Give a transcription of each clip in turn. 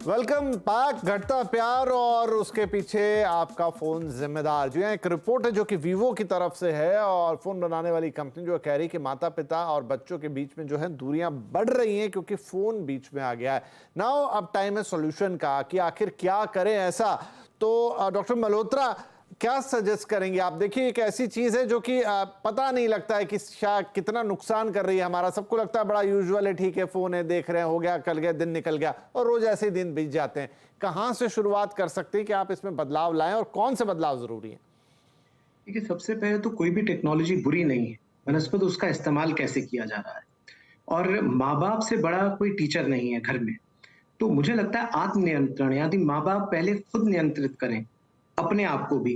Welcome back. घटता प्यार और उसके पीछे आपका फोन जिम्मेदार। जो है एक रिपोर्ट है जो कि वीवो की तरफ से है और फोन बनाने वाली कंपनी जो कह रही कि माता पिता और बच्चों के बीच में जो है दूरियां बढ़ रही हैं क्योंकि फोन बीच में आ गया है। नाउ अब टाइम है सॉल्यूशन का कि आखिर क्या करें ऐसा। तो डॉक्टर मल्होत्रा क्या सजेस्ट करेंगे आप? देखिए एक ऐसी चीज है जो कि पता नहीं लगता है कि कितना नुकसान कर रही है हमारा। सबको लगता है बड़ा यूजुअल है, ठीक है फोन है देख रहे हैं, हो गया कल गया दिन निकल गया, और रोज ऐसे ही दिन बीत जाते हैं। कहां से शुरुआत कर सकते हैं कि आप इसमें बदलाव लाएं और कौन से बदलाव जरूरी है? देखिए, सबसे पहले तो कोई भी टेक्नोलॉजी बुरी नहीं है, बनस्पत उसका इस्तेमाल कैसे किया जा रहा है। और माँ-बाप से बड़ा कोई टीचर नहीं है घर में। तो मुझे लगता है आत्म-नियंत्रण यानी माँ-बाप पहले खुद नियंत्रित करें, अपने आप को भी।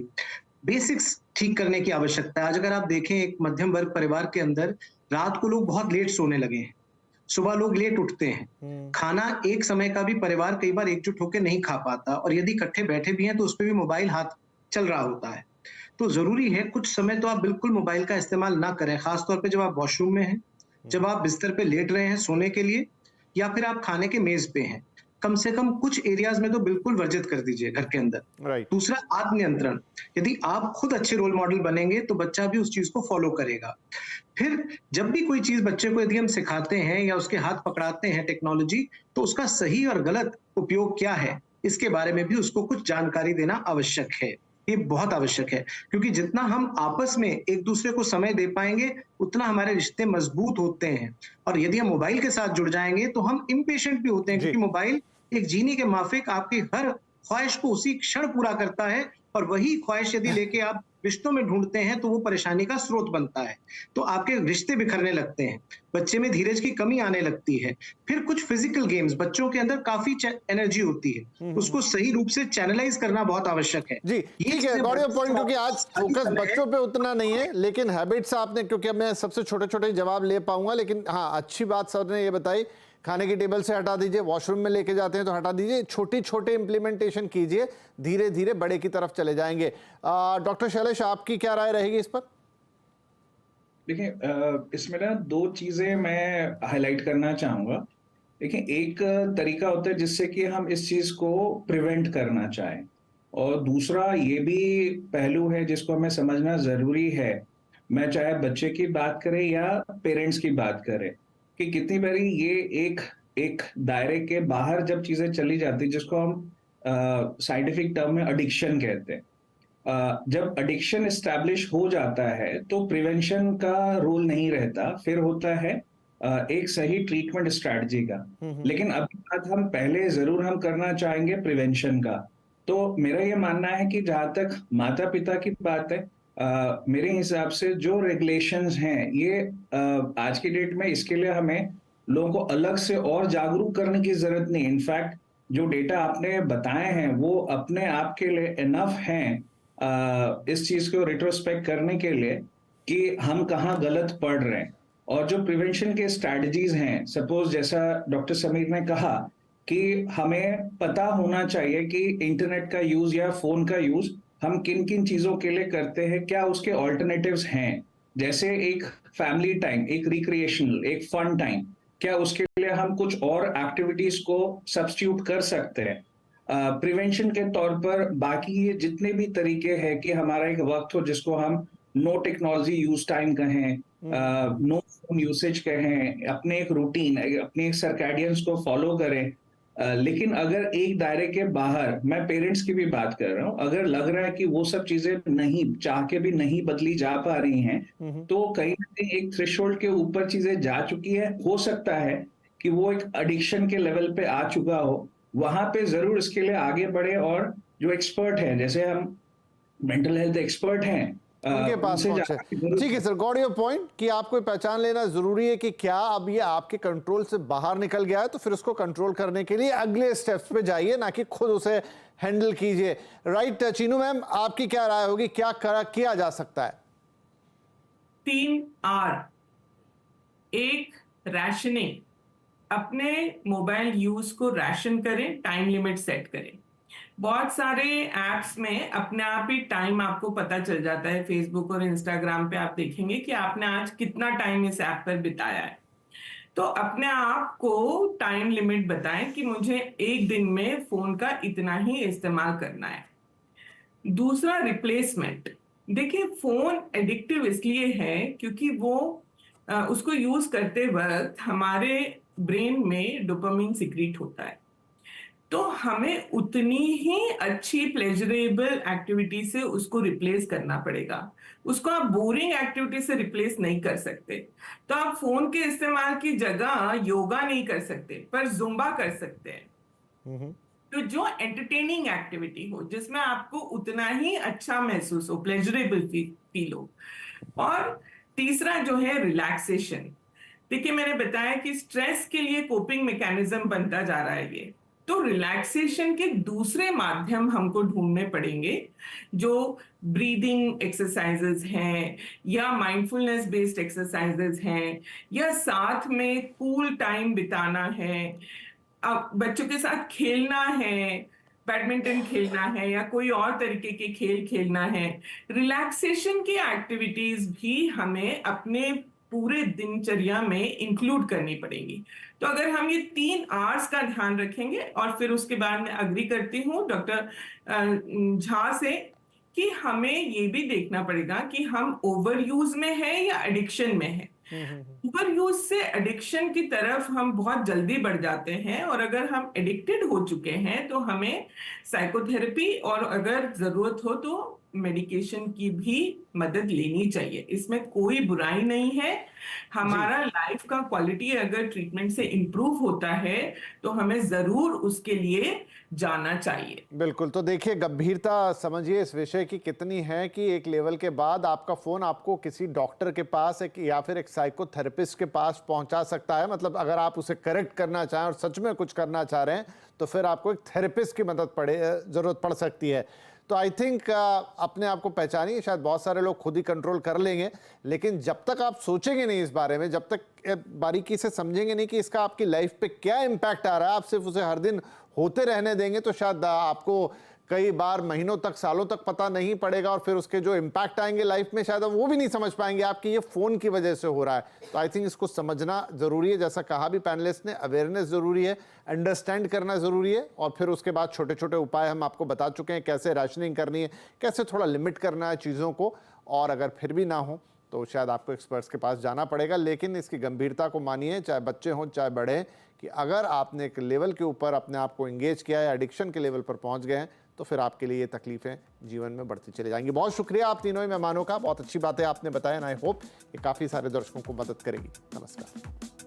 बेसिक्स ठीक करने की आवश्यकता है। आज अगर आप देखें एक मध्यम वर्ग परिवार के अंदर रात को लोग बहुत लेट सोने लगे हैं, सुबह लोग लेट उठते हैं। हम्म। खाना एक समय का भी परिवार कई बार एकजुट होके नहीं खा पाता और यदि इकट्ठे बैठे भी हैं तो उसपे भी मोबाइल हाथ चल रहा होता है। तो ज़रूरी है कुछ समय तो आप बिल्कुल मोबाइल का इस्तेमाल ना करें, ख़ास तौर पे जब आप वॉशरूम में हैं, जब आप बिस्तर पे लेट रहे हैं सोने के लिए या फिर आप खाने के मेज़ पे हैं। कम से कम कुछ एरियाज़ में तो बिल्कुल वर्जित कर दीजिए घर के अंदर। राइट। दूसरा आत्म नियंत्रण, यदि आप खुद अच्छे रोल मॉडल बनेंगे तो बच्चा भी उस चीज़ को फ़ॉलो करेगा। फिर जब भी कोई चीज़ बच्चे को यदि हम सिखाते हैं या उसके हाथ पकड़ाते हैं टेक्नोलॉजी, तो उसका सही और गलत उपयोग क्या है, इसके बारे में भी उसको कुछ जानकारी देना आवश्यक है। ये बहुत आवश्यक है, क्योंकि जितना हम आपस में एक-दूसरे को समय दे पाएँगे, उतना हमारे रिश्ते मज़बूत होते हैं। और यदि हम मोबाइल के साथ जुड़ जाएँगे, तो हम इम्पेशेंट भी होते हैं, जी। क्योंकि मोबाइल एक जीनी के माफ़िक आपकी हर ख्वाहिश को उसी क्षण पूरा करता है और वही ख्वाहिश यदि लेके आप रिश्तों में ढूँढते हैं, तो वो परेशानी का स्रोत बनता है। तो आपके रिश्ते बिखरने लगते हैं, बच्चे में धीरज की कमी आने लगती है। फिर कुछ फिज़िकल गेम्स, बच्चों के अंदर काफ़ी एनर्जी होती है, उसको सही रूप से चैनलाइज़ करना बहुत आवश्यक है। जी ये ठीक है, चीज़ें गॉट योर बड़ों पॉइंट। को क्योंकि आज आगे फोकस समय है। बच्चों पे उतना नहीं है, लेकिन हैबिट्स आपने, क्योंकि अब मैं सबसे छोटे छोटे जवाब ले पाऊंगा, लेकिन हाँ अच्छी बात सर ने ये बताई। खाने की टेबल से हटा दीजिए, वॉशरूम में लेके जाते हैं तो हटा दीजिए, छोटी छोटे इंप्लीमेंटेशन कीजिए, धीरे धीरे बड़े की तरफ चले जाएंगे। डॉक्टर शैलेश आपकी क्या राय रहेगी इस पर? देखिए इसमें ना दो चीजें मैं हाईलाइट करना चाहूंगा। देखिए एक तरीका होता है जिससे कि हम इस चीज को प्रिवेंट करना चाहें, और दूसरा ये भी पहलू है जिसको हमें समझना जरूरी है। मैं चाहे बच्चे की बात करें या पेरेंट्स की बात करें, कि कितनी बारी ये एक एक दायरे के बाहर जब चीजें चली जाती, जिसको हम साइंटिफिक टर्म में एडिक्शन कहते हैं। जब एडिक्शन एस्टैब्लिश हो जाता है तो प्रिवेंशन का रोल नहीं रहता, फिर होता है एक सही ट्रीटमेंट स्ट्रैटेजी का। लेकिन अभी बात हम पहले जरूर हम करना चाहेंगे प्रिवेंशन का। तो मेरा ये मानना है कि जहां तक माता पिता की बात है, मेरे हिसाब से जो रेगुलेशंस हैं ये आज की डेट में इसके लिए हमें लोगों को अलग से और जागरूक करने की जरूरत नहीं। इनफैक्ट जो डेटा आपने बताए हैं वो अपने आप के लिए इनफ हैं इस चीज को रिट्रोस्पेक्ट करने के लिए कि हम कहाँ गलत पढ़ रहे हैं। और जो प्रिवेंशन के स्ट्रैटेजीज हैं, सपोज जैसा डॉक्टर समीर ने कहा कि हमें पता होना चाहिए कि इंटरनेट का यूज या फोन का यूज हम किन किन चीजों के लिए करते हैं, क्या उसके ऑल्टरनेटिव्स हैं। जैसे एक फैमिली टाइम, एक रिक्रिएशनल, एक फन टाइम, क्या उसके लिए हम कुछ और एक्टिविटीज को सब्स्टिट्यूट कर सकते हैं। प्रिवेंशन के तौर पर बाकी ये जितने भी तरीके हैं कि हमारा एक वक्त हो जिसको हम नो टेक्नोलॉजी यूज टाइम कहें, नो फोन यूसेज कहें, अपने एक रूटीन, अपने एक सर्कैडियंस को फॉलो करें। लेकिन अगर एक दायरे के बाहर, मैं पेरेंट्स की भी बात कर रहा हूँ, अगर लग रहा है कि वो सब चीजें नहीं चाह के भी नहीं बदली जा पा रही हैं, तो कहीं ना कहीं एक थ्रेशोल्ड के ऊपर चीजें जा चुकी है, हो सकता है कि वो एक एडिक्शन के लेवल पे आ चुका हो, वहां पे जरूर इसके लिए आगे बढ़े। और जो एक्सपर्ट हैं, जैसे हम मेंटल हेल्थ एक्सपर्ट हैं, उनके पास उनसे पहुंचे। जाने की जरूरत ठीक है है। सर, गॉट योर पॉइंट कि आपको पहचान लेना जरूरी है कि क्या अब ये आपके कंट्रोल से बाहर निकल गया है, तो फिर उसको कंट्रोल करने के लिए अगले स्टेप्स पे जाइए, ना कि खुद उसे हैंडल कीजिए। राइट चीनू मैम, आपकी क्या राय होगी, क्या किया जा सकता है? 3 R। एक, रैशनिंग। अपने मोबाइल यूज को रैशन करें, टाइम लिमिट सेट करें। बहुत सारे एप्स में अपने आप ही टाइम आपको पता चल जाता है। फेसबुक और इंस्टाग्राम पे आप देखेंगे कि आपने आज कितना टाइम इस ऐप पर बिताया है। तो अपने आप को टाइम लिमिट बताएं कि मुझे एक दिन में फोन का इतना ही इस्तेमाल करना है। दूसरा, रिप्लेसमेंट। देखिए, फोन एडिक्टिव इसलिए है क्योंकि वो उसको यूज करते वक्त हमारे ब्रेन में डोपामिन सिक्रीट होता है। तो हमें उतनी ही अच्छी प्लेजरेबल एक्टिविटी से उसको रिप्लेस करना पड़ेगा। उसको आप बोरिंग एक्टिविटी से रिप्लेस नहीं कर सकते। तो आप फोन के इस्तेमाल की जगह योगा नहीं कर सकते, पर जुम्बा कर सकते हैं। तो जो एंटरटेनिंग एक्टिविटी हो, जिसमें आपको उतना ही अच्छा महसूस हो, प्लेजरेबल फील हो। और तीसरा जो है रिलैक्सेशन। देखिए, मैंने बताया कि स्ट्रेस के लिए कोपिंग मैकेनिज्म बनता जा रहा है ये। तो रिलैक्सेशन के दूसरे माध्यम हमको ढूंढने पड़ेंगे, जो ब्रीदिंग एक्सरसाइजेज हैं, या माइंडफुलनेस बेस्ड एक्सरसाइजेज हैं, या साथ में कूल टाइम बिताना है, अब बच्चों के साथ खेलना है, बैडमिंटन खेलना है, या कोई और तरीके के खेल खेलना है। रिलैक्सेशन की एक्टिविटीज भी हमें अपने पूरे दिनचर्या में इंक्लूड करनी पड़ेगी। तो अगर हम ये 3 आवर्स का ध्यान रखेंगे, और फिर उसके बाद मैं अग्री करती हूँ डॉक्टर झा से कि हमें ये भी देखना पड़ेगा कि हम ओवर यूज में है या एडिक्शन में है। ओवर यूज से एडिक्शन की तरफ हम बहुत जल्दी बढ़ जाते हैं, और अगर हम एडिक्टेड हो चुके हैं तो हमें साइकोथेरेपी और अगर जरूरत हो तो मेडिकेशन की भी मदद लेनी चाहिए। इसमें कोई बुराई नहीं है। हमारा लाइफ का क्वालिटी अगर ट्रीटमेंट से इंप्रूव होता है तो हमें जरूर उसके लिए जाना चाहिए। बिल्कुल। तो देखिए, गंभीरता समझिए इस विषय की कितनी है कि एक लेवल के बाद आपका फोन आपको किसी डॉक्टर के पास या फिर एक साइकोथेरेपिस्ट के पास पहुंचा सकता है। मतलब अगर आप उसे करेक्ट करना चाहें और सच में कुछ करना चाह रहे हैं तो फिर आपको एक थेरेपिस्ट की मदद जरूरत पड़ सकती है। तो आई थिंक अपने आप को पहचानिए। शायद बहुत सारे लोग खुद ही कंट्रोल कर लेंगे, लेकिन जब तक आप सोचेंगे नहीं इस बारे में, जब तक बारीकी से समझेंगे नहीं कि इसका आपकी लाइफ पे क्या इम्पैक्ट आ रहा है, आप सिर्फ उसे हर दिन होते रहने देंगे, तो शायद आपको कई बार महीनों तक, सालों तक पता नहीं पड़ेगा, और फिर उसके जो इम्पैक्ट आएंगे लाइफ में शायद वो भी नहीं समझ पाएंगे आपकी ये फोन की वजह से हो रहा है। तो आई थिंक इसको समझना जरूरी है। जैसा कहा भी पैनलिस्ट ने, अवेयरनेस जरूरी है, अंडरस्टैंड करना जरूरी है, और फिर उसके बाद छोटे छोटे उपाय हम आपको बता चुके हैं, कैसे राशनिंग करनी है, कैसे थोड़ा लिमिट करना है चीज़ों को। और अगर फिर भी ना हो तो शायद आपको एक्सपर्ट्स के पास जाना पड़ेगा। लेकिन इसकी गंभीरता को मानिए, चाहे बच्चे हों चाहे बड़े, कि अगर आपने एक लेवल के ऊपर अपने आप को एंगेज किया है, एडिक्शन के लेवल पर पहुंच गए हैं, तो फिर आपके लिए ये तकलीफें जीवन में बढ़ती चली जाएंगी। बहुत शुक्रिया आप तीनों ही मेहमानों का, बहुत अच्छी बातें आपने बताया, आई होप ये काफ़ी सारे दर्शकों को मदद करेगी। नमस्कार।